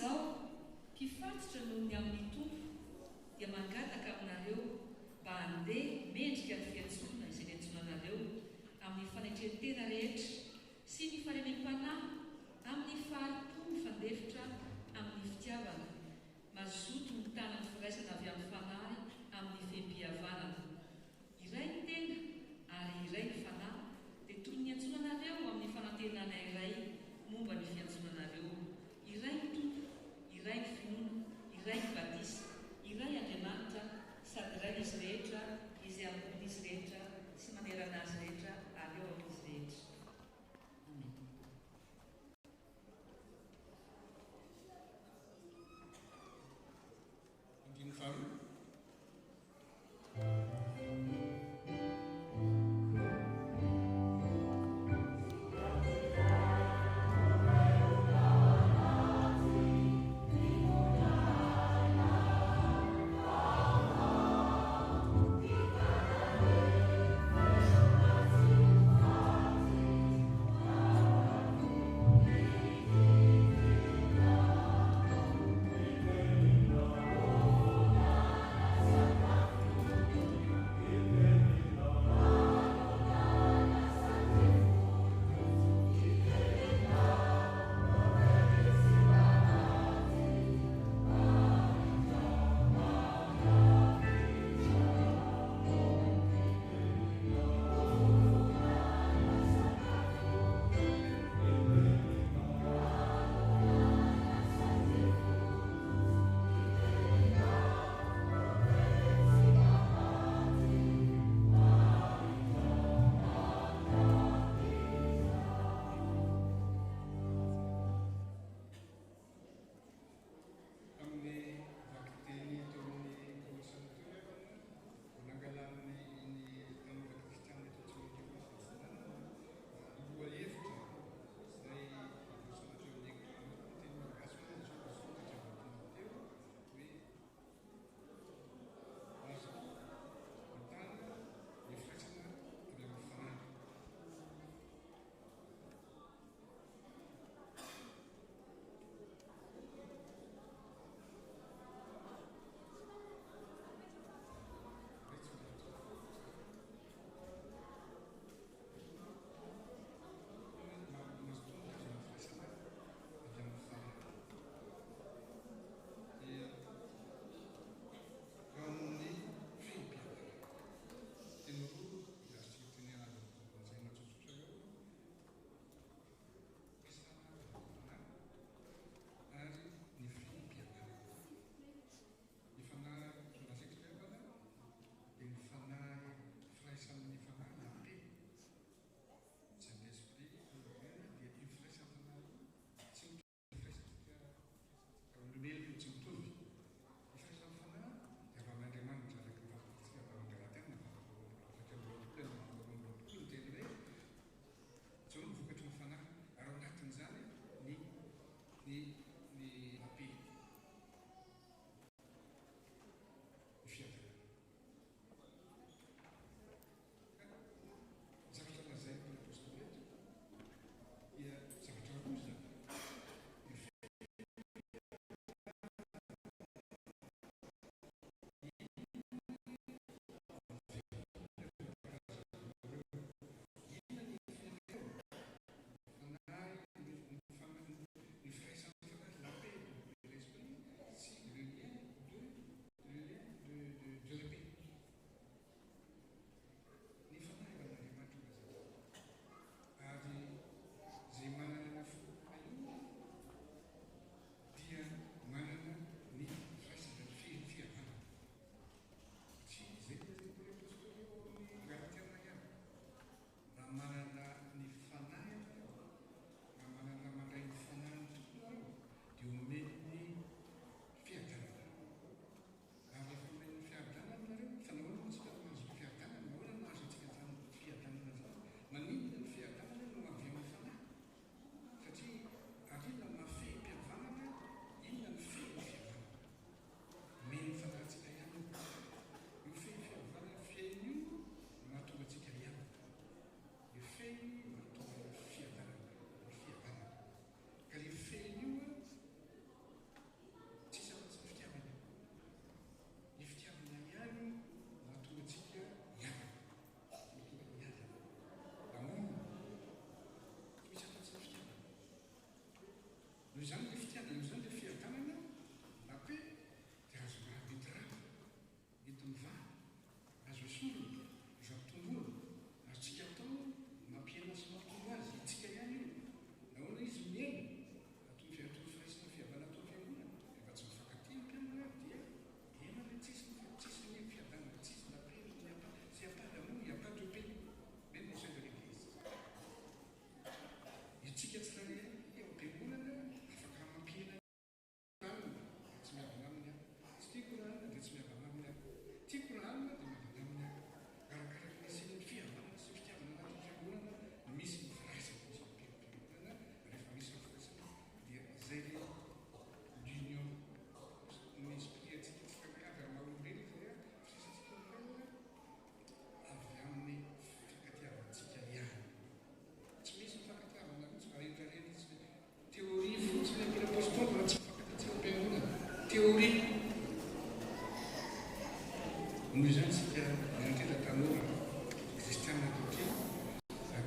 izao mpifatitra noho ny amin'ny tompo dia mangataka aminareo mba handeha mendrika ny fiantsonana izay niantsona anareo amin'ny fanaitren-tena rehetra sy ny farenenam-panahy amin'ny faharipo ny fandefitra amin'ny fitiavana mazoto ny tanany firaisana avy amin'ny fanahy amin'ny fehmpihavanana iray ny tena ary iray ny fanahy dia toy ny antsonanareo amin'ny fanantenana iray momba ny fiantsonanareo iray ny tompo iray ny finoana iray ny batisa iray Andriamanitra sady iray izy rehetra izay ambony izy rehetra sy manerana azy rehetra ary eo amin'izy rehetra. Amen. Andiny faharoa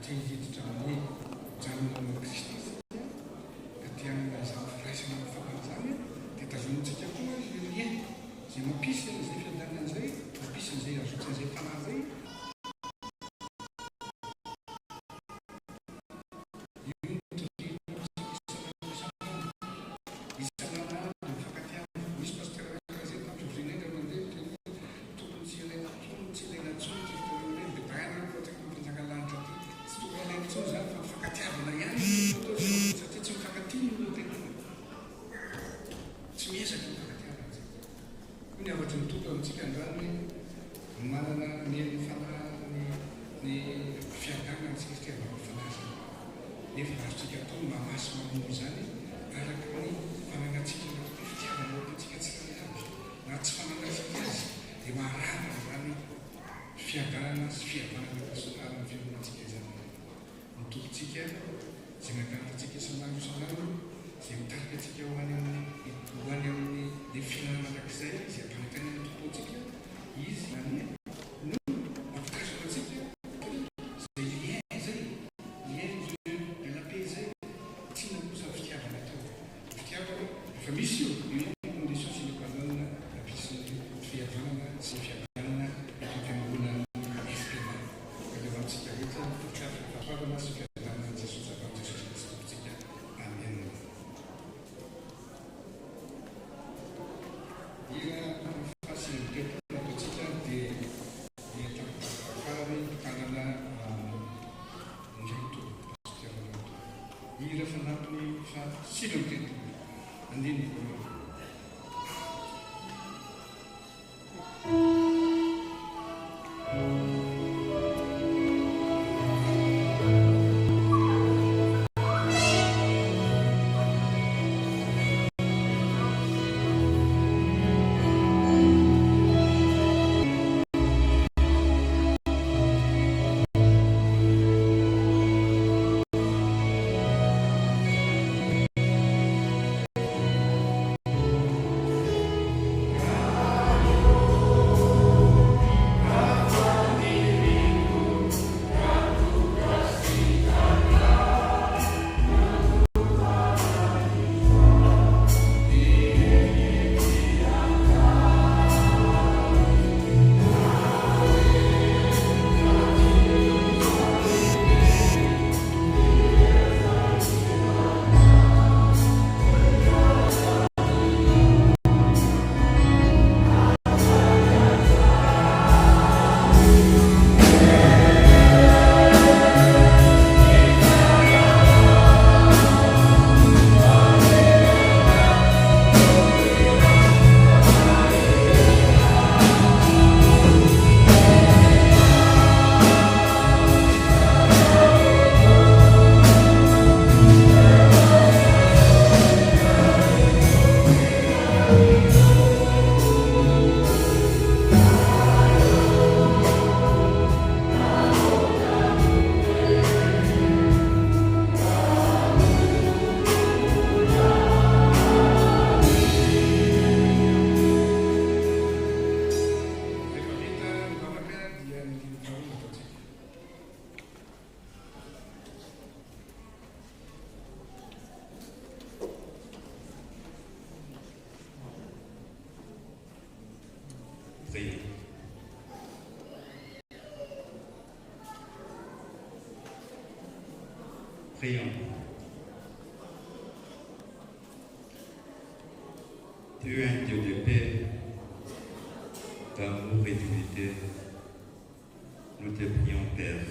hiditra amin'ny janonanao Kristy ka tianina izany firaisana amin'ny faman'izany dia tazomitsika koa ireo lien izay mampisy an'izay fiadanana izay, mampisy an'izay azotra an'izay fanahy izay. Prions. Dieu est un Dieu de paix, d'amour et d'unité. Nous te prions, Père.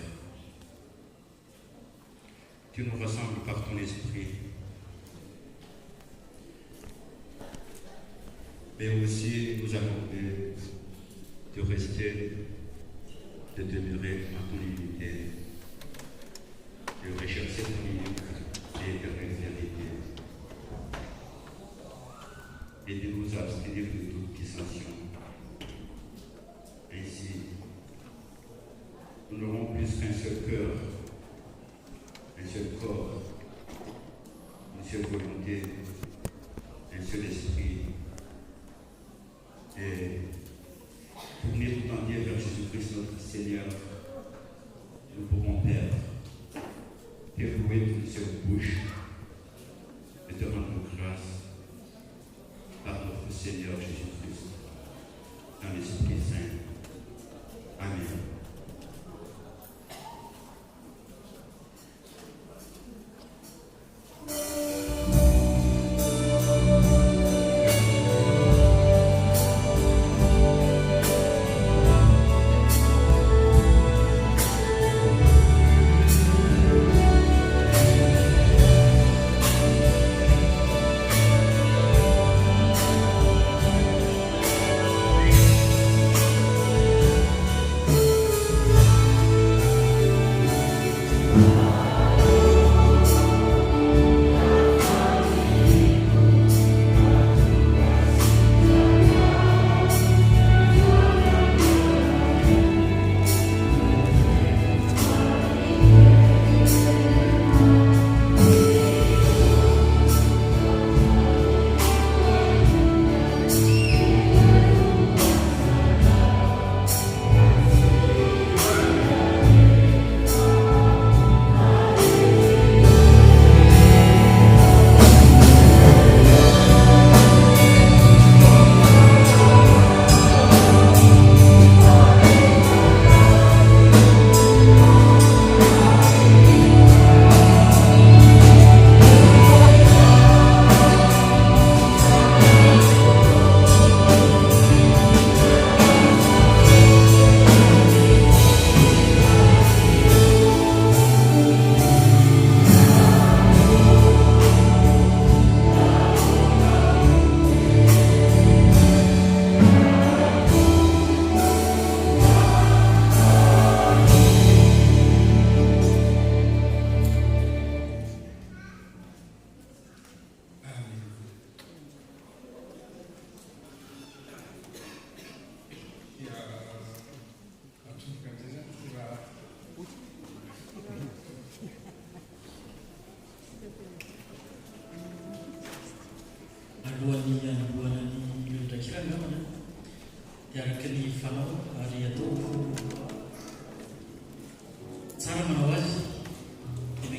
Tu nous rassembles par ton esprit. Mais aussi nous accorder de rester, de demeurer en ton unité, de rechercher ton unique et éternelle vérité, et de nous abstenir de toute dissension. Ainsi, nous n'aurons plus qu'un seul cœur, un seul corps, une seule volonté, un seul esprit, et tourner tout entier vers Jésus-Christ notre Seigneur. Nous pourrons, Père,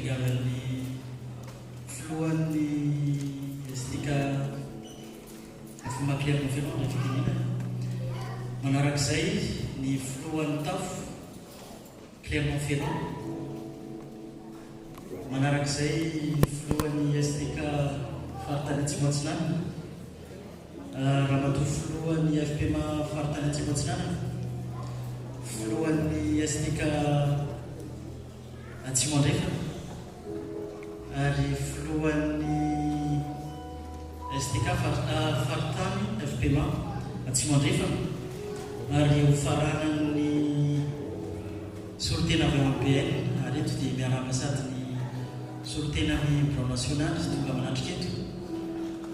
diaverni fluani estika fomba Clermont Ferrand ndraiky fitenena manarak'izay ny filohan'ny tafo Clermont Ferrand manarak'izay ny filohan'ny STK faritany Atsimo-Atsinanana raha matoa filohan'ny FPMA faritany Atsimo-Atsinanana filohan'ny STK Atsimo Andrefana ary filohan'ny STK faritany FPMA Atsimo Andrefana ary ho faranan'ny solotena avy MPN ary eto dia miaraka sady ny solotenany Blanc National sy tonga manandrika eto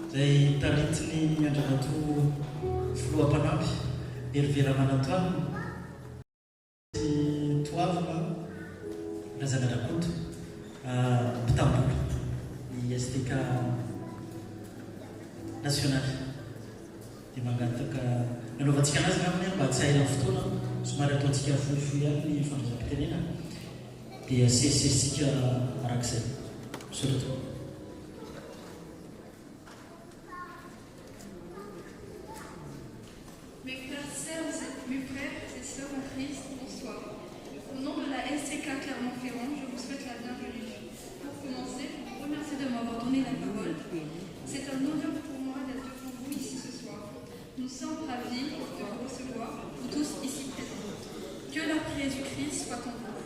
izay taritiny Andriamato filoha-mpanampy Hervé Ramanatoa sy Toavina Lazana Rakoto Mpitambolo ny STK national dia mangataka nanaovantsika anazy ngamany mba tsy haila fotoana somary ataontsika fohifohy ihany ny fandraisam-pitenena dia asesisika arak'izay misoratra. Mes frères et sœurs en Christ, bonsoir. Au nom de la STK Clermont-Ferrand, je vous souhaite la bienvenue. Pour commencer, je vous remercie de m'avoir donné la parole. C'est un honneur pour moi d'être devant vous ici ce soir. Nous sommes ravis de vous recevoir, vous tous ici présents. Que la prière du Christ soit en vous.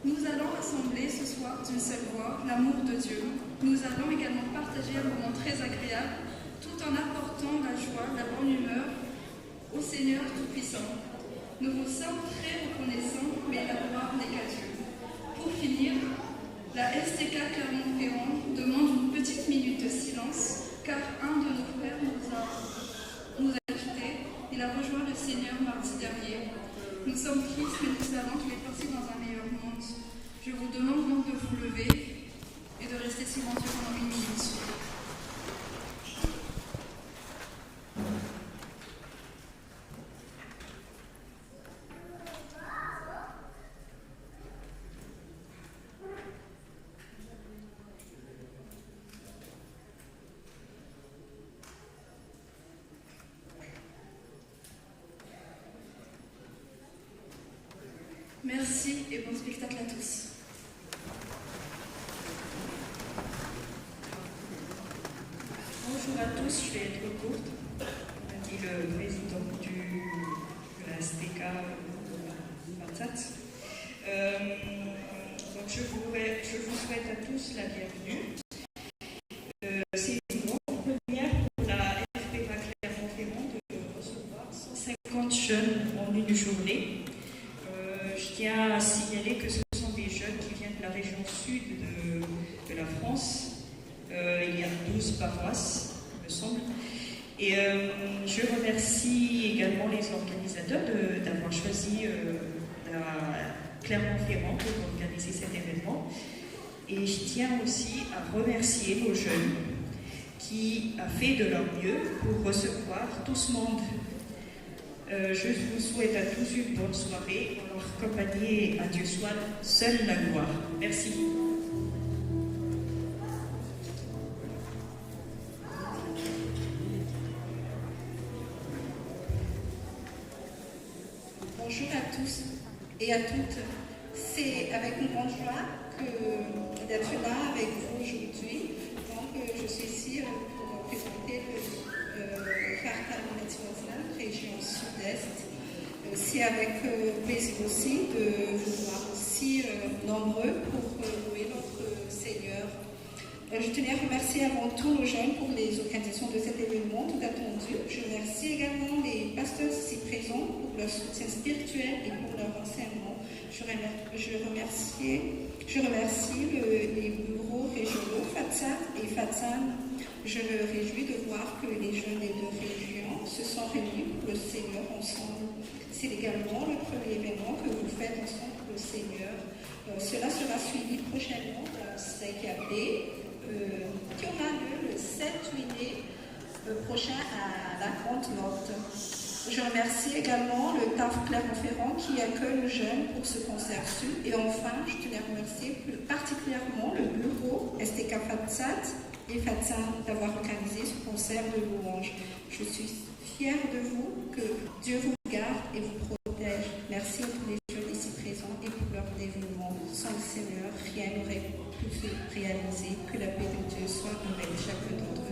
Nous allons rassembler ce soir d'une seule voix l'amour de Dieu. Nous allons également partager un moment très agréable tout en apportant la joie, la bonne humeur au Seigneur Tout-Puissant. Nous vous sommes très reconnaissants, mais la gloire n'est qu'à Dieu. Pour finir, la STK Clermont-Ferrand demande une petite minute de silence car un de nos frères nous a quittés. Il a rejoint le Seigneur mardi dernier. Nous sommes tristes, mais nous savons qu'il est parti dans un meilleur monde. Je vous demande donc de vous lever et de rester silencieux pendant une minute. Merci et bon spectacle à tous. Bonjour à tous, je vais être courte. On a dit le président de la STK Barzat. Donc je vous souhaite à tous la bienvenue. C'est une grande première pour la FPMA Clermont-Ferrand de recevoir 150 jeunes en une journée. Je tiens à signaler que ce sont des jeunes qui viennent de la région sud de la France. Il y a 12 paroisses, il me semble. Et je remercie également les organisateurs d'avoir choisi Clermont-Ferrand pour organiser cet événement. Et je tiens aussi à remercier nos jeunes qui ont fait de leur mieux pour recevoir tout ce monde. Je vous souhaite à tous une bonne soirée. En leur compagnie, à Dieu soit seule la gloire. Merci. Bonjour à tous et à toutes. C'est avec une grande joie d'être là avec vous aujourd'hui. Donc, je suis ici pour présenter le Faritany Atsimo-Atsinanana, région sud-est. C'est avec plaisir aussi de vous voir aussi nombreux pour louer notre Seigneur. Je tenais à remercier avant tout nos jeunes pour les organisations de cet événement tout attendu. Je remercie également les pasteurs ici présents pour leur soutien spirituel et pour leur enseignement. Je remercie les bureaux régionaux FATSAT et FATSAN. Je me réjouis de voir que les jeunes des deux régions se sont réunis pour le Seigneur ensemble. C'est également le premier événement que vous faites ensemble pour le Seigneur. Cela sera suivi prochainement d'un CKB qui aura lieu le 7 juillet prochain à la Grande Note. Je remercie également le TAF Clermont-Ferrand qui accueille le jeune pour ce concert sud. Et enfin, je tenais à remercier plus particulièrement Fatsat et Fatsa d'avoir organisé ce concert de louanges. Je suis fière de vous, que Dieu vous garde et vous protège. Merci à tous les jeunes ici présents et pour leur dévouement. Sans le Seigneur, rien n'aurait pu se réaliser. Que la paix de Dieu soit avec chacun d'entre vous.